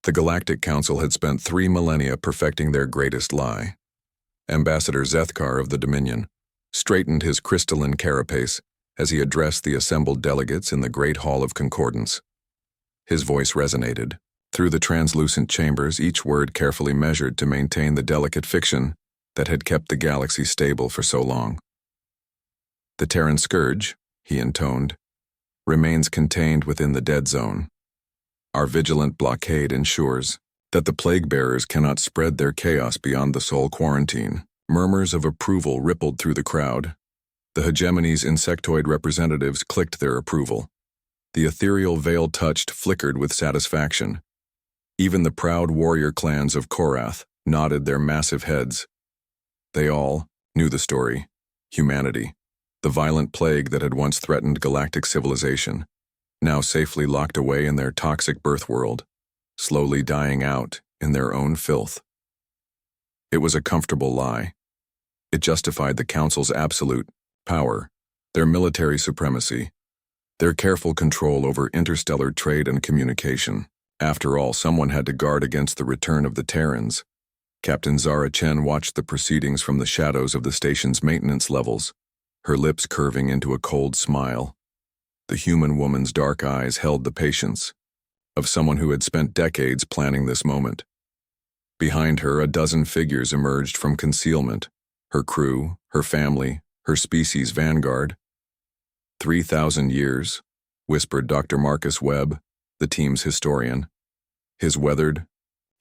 The Galactic Council had spent 3 millennia perfecting their greatest lie. Ambassador Zethkar of the Dominion straightened his crystalline carapace as he addressed the assembled delegates in the Great Hall of Concordance. His voice resonated. Through the translucent chambers, each word carefully measured to maintain the delicate fiction that had kept the galaxy stable for so long. The Terran scourge, he intoned, remains contained within the dead zone. Our vigilant blockade ensures that the plague-bearers cannot spread their chaos beyond the Sol quarantine. Murmurs of approval rippled through the crowd. The hegemony's insectoid representatives clicked their approval. The ethereal veil touched flickered with satisfaction. Even the proud warrior clans of Korath nodded their massive heads. They all knew the story. Humanity, the violent plague that had once threatened galactic civilization, now safely locked away in their toxic birth world, slowly dying out in their own filth. It was a comfortable lie. It justified the Council's absolute power, their military supremacy, their careful control over interstellar trade and communication. After all, someone had to guard against the return of the Terrans. Captain Zara Chen watched the proceedings from the shadows of the station's maintenance levels, her lips curving into a cold smile. The human woman's dark eyes held the patience of someone who had spent decades planning this moment. Behind her, a dozen figures emerged from concealment, her crew, her family, her species' vanguard. 3,000 years, whispered Dr. Marcus Webb, the team's historian. His weathered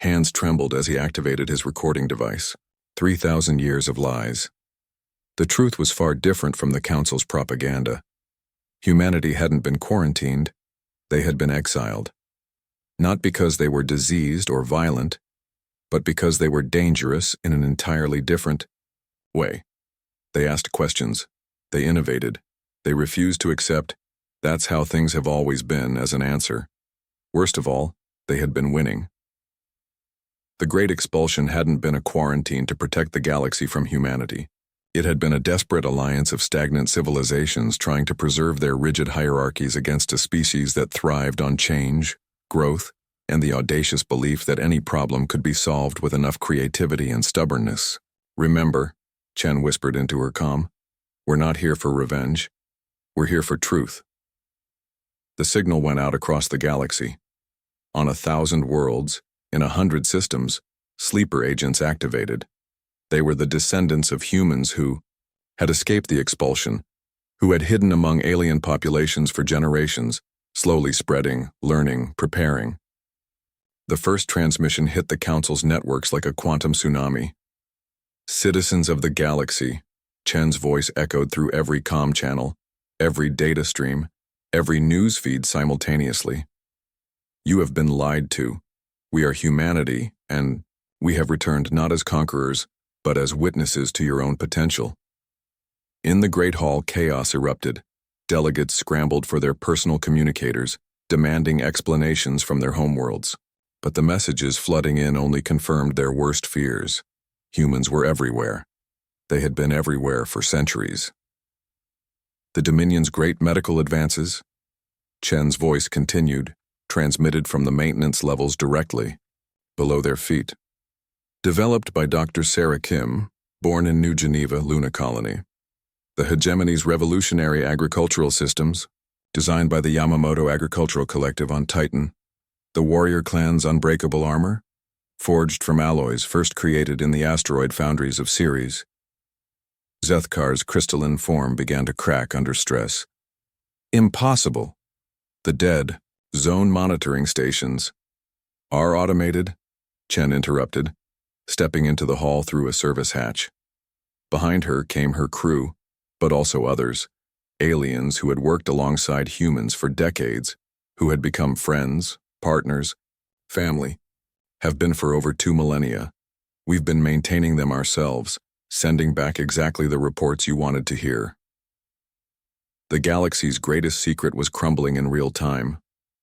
hands trembled as he activated his recording device. 3,000 years of lies. The truth was far different from the Council's propaganda. Humanity hadn't been quarantined, they had been exiled. Not because they were diseased or violent, but because they were dangerous in an entirely different way. They asked questions, they innovated, they refused to accept "that's how things have always been" as an answer. Worst of all, they had been winning. The Great Expulsion hadn't been a quarantine to protect the galaxy from humanity. It had been a desperate alliance of stagnant civilizations trying to preserve their rigid hierarchies against a species that thrived on change, growth, and the audacious belief that any problem could be solved with enough creativity and stubbornness. "Remember," Chen whispered into her comm, "we're not here for revenge. We're here for truth." The signal went out across the galaxy. On 1,000 worlds, in 100 systems, sleeper agents activated. They were the descendants of humans who had escaped the expulsion, who had hidden among alien populations for generations, slowly spreading, learning, preparing. The first transmission hit the Council's networks like a quantum tsunami. "Citizens of the galaxy," Chen's voice echoed through every comm channel, every data stream, every news feed simultaneously. "You have been lied to. We are humanity, and we have returned not as conquerors, but as witnesses to your own potential." In the Great Hall, chaos erupted. Delegates scrambled for their personal communicators, demanding explanations from their homeworlds. But the messages flooding in only confirmed their worst fears. Humans were everywhere. They had been everywhere for centuries. The Dominion's great medical advances? Chen's voice continued, transmitted from the maintenance levels directly, below their feet. Developed by Dr. Sarah Kim, born in New Geneva, Luna Colony. The hegemony's revolutionary agricultural systems, designed by the Yamamoto Agricultural Collective on Titan. The warrior clan's unbreakable armor, forged from alloys first created in the asteroid foundries of Ceres. Zethkar's crystalline form began to crack under stress. "Impossible. The dead, zone monitoring stations are automated," Chen interrupted, stepping into the hall through a service hatch. Behind her came her crew, but also others, aliens who had worked alongside humans for decades, who had become friends, partners, family, have been for over 2 millennia. We've been maintaining them ourselves, sending back exactly the reports you wanted to hear. The galaxy's greatest secret was crumbling in real time.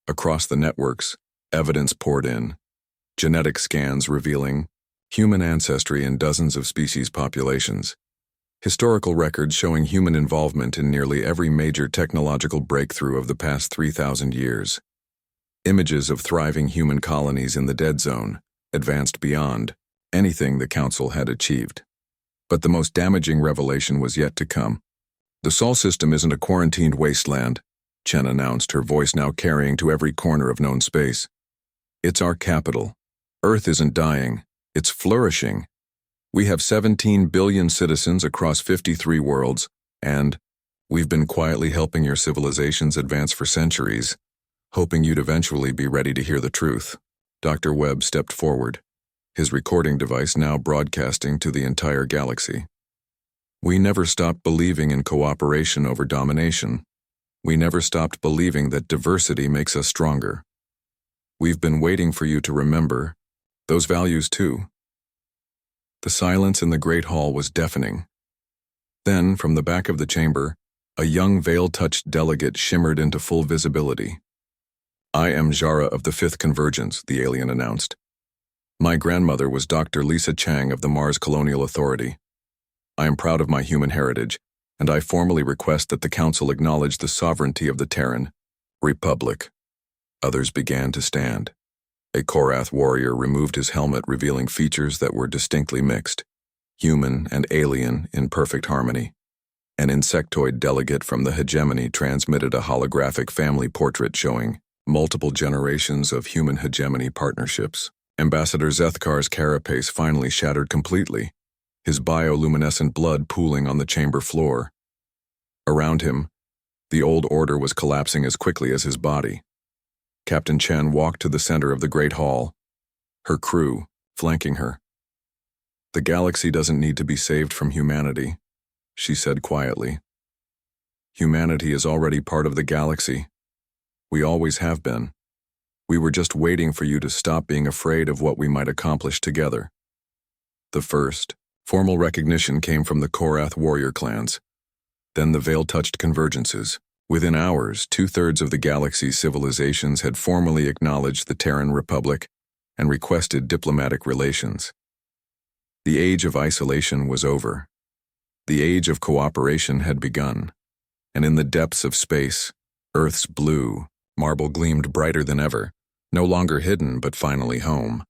Across the networks, evidence poured in. Genetic scans revealing human ancestry in dozens of species populations. Historical records showing human involvement in nearly every major technological breakthrough of the past 3,000 years. Images of thriving human colonies in the dead zone advanced beyond anything the Council had achieved. But the most damaging revelation was yet to come. The Sol system isn't a quarantined wasteland, Chen announced, her voice now carrying to every corner of known space. It's our capital. Earth isn't dying, it's flourishing. We have 17 billion citizens across 53 worlds, and we've been quietly helping your civilizations advance for centuries, hoping you'd eventually be ready to hear the truth. Dr. Webb stepped forward, his recording device now broadcasting to the entire galaxy. We never stopped believing in cooperation over domination. We never stopped believing that diversity makes us stronger. We've been waiting for you to remember those values too. The silence in the Great Hall was deafening. Then, from the back of the chamber, a young veil-touched delegate shimmered into full visibility. I am Jara of the Fifth Convergence, the alien announced. My grandmother was Dr. Lisa Chang of the Mars Colonial Authority. I am proud of my human heritage, and I formally request that the Council acknowledge the sovereignty of the Terran Republic. Others began to stand. A Korath warrior removed his helmet, revealing features that were distinctly mixed, human and alien in perfect harmony. An insectoid delegate from the hegemony transmitted a holographic family portrait showing multiple generations of human hegemony partnerships. Ambassador Zethkar's carapace finally shattered completely, his bioluminescent blood pooling on the chamber floor. Around him, the old order was collapsing as quickly as his body. Captain Chen walked to the center of the Great Hall, her crew flanking her. The galaxy doesn't need to be saved from humanity, she said quietly. Humanity is already part of the galaxy. We always have been. We were just waiting for you to stop being afraid of what we might accomplish together. The first formal recognition came from the Korath warrior clans, then the veil-touched convergences. Within hours, 2/3 of the galaxy's civilizations had formally acknowledged the Terran Republic and requested diplomatic relations. The age of isolation was over. The age of cooperation had begun, and in the depths of space, Earth's blue marble gleamed brighter than ever, no longer hidden but finally home.